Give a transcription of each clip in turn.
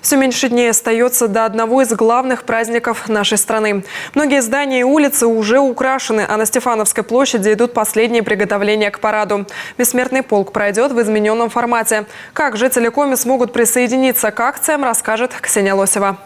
Все меньше дней остается до одного из главных праздников нашей страны. Многие здания и улицы уже украшены, а на Стефановской площади идут последние приготовления к параду. Бессмертный полк пройдет в измененном формате. Как жители Коми смогут присоединиться к акциям, расскажет Ксения Лосева.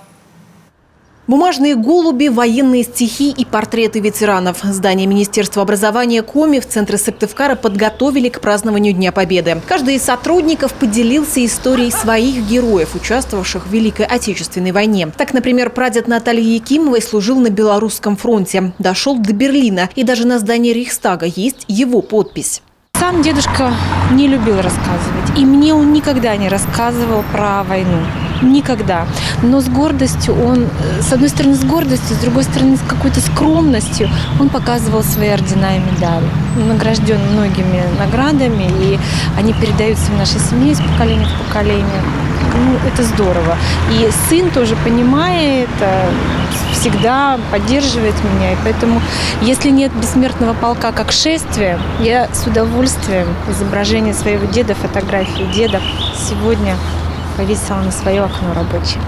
Бумажные голуби, военные стихи и портреты ветеранов. Здание Министерства образования Коми в центре Сыктывкара подготовили к празднованию Дня Победы. Каждый из сотрудников поделился историей своих героев, участвовавших в Великой Отечественной войне. Так, например, прадед Натальи Якимовой служил на Белорусском фронте, дошел до Берлина, и даже на здании Рейхстага есть его подпись. Сам дедушка не любил рассказывать, и мне он никогда не рассказывал про войну. Никогда. Но с гордостью он, с одной стороны с гордостью, с другой стороны с какой-то скромностью, он показывал свои ордена и медали. Он награжден многими наградами, и они передаются в нашей семье из поколения в поколение. Это здорово. И сын тоже, понимая это, всегда поддерживает меня. И поэтому, если нет бессмертного полка как шествия, я с удовольствием изображение своего деда, фотографии деда сегодня повесила на свое окно рабочее.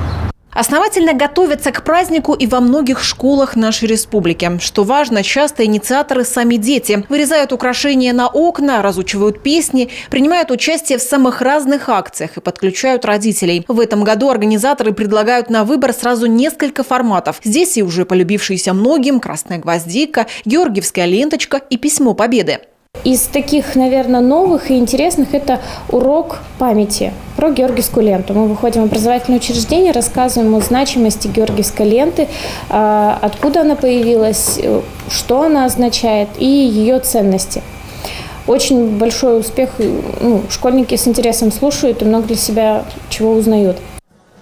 Основательно готовятся к празднику и во многих школах нашей республики. Что важно, часто инициаторы сами дети. Вырезают украшения на окна, разучивают песни, принимают участие в самых разных акциях и подключают родителей. В этом году организаторы предлагают на выбор сразу несколько форматов. Здесь и уже полюбившиеся многим «Красная гвоздика», «Георгиевская ленточка» и «Письмо Победы». Из таких, наверное, новых и интересных – это урок памяти про Георгиевскую ленту. Мы выходим в образовательное учреждение, рассказываем о значимости Георгиевской ленты, откуда она появилась, что она означает и ее ценности. Очень большой успех, школьники с интересом слушают и много для себя чего узнают.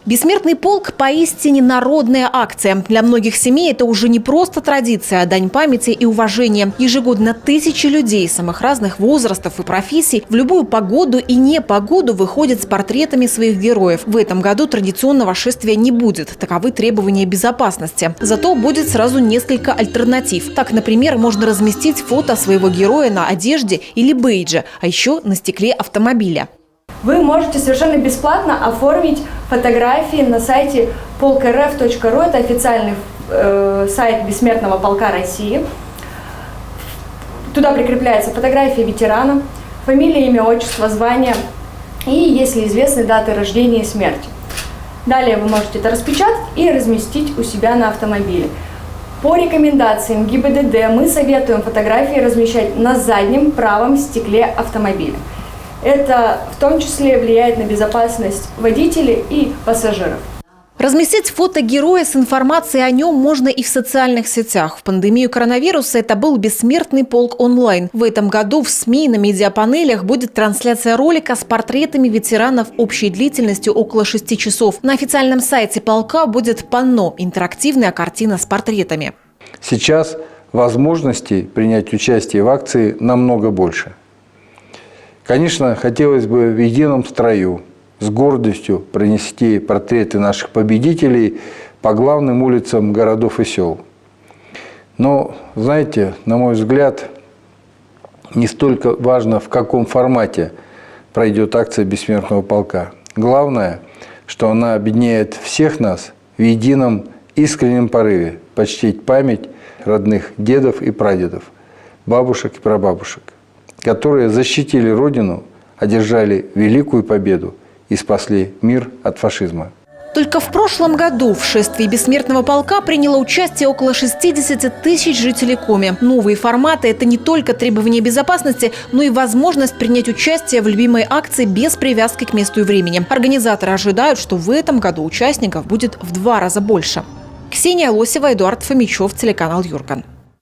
Бессмертный полк – поистине народная акция. Для многих семей это уже не просто традиция, а дань памяти и уважения. Ежегодно тысячи людей самых разных возрастов и профессий в любую погоду и непогоду выходят с портретами своих героев. В этом году традиционного шествия не будет. Таковы требования безопасности. Зато будет сразу несколько альтернатив. Так, например, можно разместить фото своего героя на одежде или бейдже, а еще на стекле автомобиля. Вы можете совершенно бесплатно оформить фотографии на сайте polkrf.ru. Это официальный сайт Бессмертного полка России. Туда прикрепляется фотография ветерана, фамилия, имя, отчество, звание и, если известны, даты рождения и смерти. Далее вы можете это распечатать и разместить у себя на автомобиле. По рекомендациям ГИБДД мы советуем фотографии размещать на заднем правом стекле автомобиля. Это в том числе влияет на безопасность водителей и пассажиров. Разместить фото героя с информацией о нем можно и в социальных сетях. В пандемию коронавируса это был «Бессмертный полк онлайн». В этом году в СМИ на медиапанелях будет трансляция ролика с портретами ветеранов общей длительностью около 6 часов. На официальном сайте полка будет панно – интерактивная картина с портретами. Сейчас возможностей принять участие в акции намного больше. Конечно, хотелось бы в едином строю с гордостью пронести портреты наших победителей по главным улицам городов и сел. Но, знаете, на мой взгляд, не столько важно, в каком формате пройдет акция Бессмертного полка. Главное, что она объединяет всех нас в едином искреннем порыве почтить память родных дедов и прадедов, бабушек и прабабушек, которые защитили Родину, одержали великую победу и спасли мир от фашизма. Только в прошлом году в шествии Бессмертного полка приняло участие около 60 тысяч жителей Коми. Новые форматы – это не только требования безопасности, но и возможность принять участие в любимой акции без привязки к месту и времени. Организаторы ожидают, что в этом году участников будет в 2 раза больше. Ксения Лосева, Эдуард Фомичев, телеканал Юрган.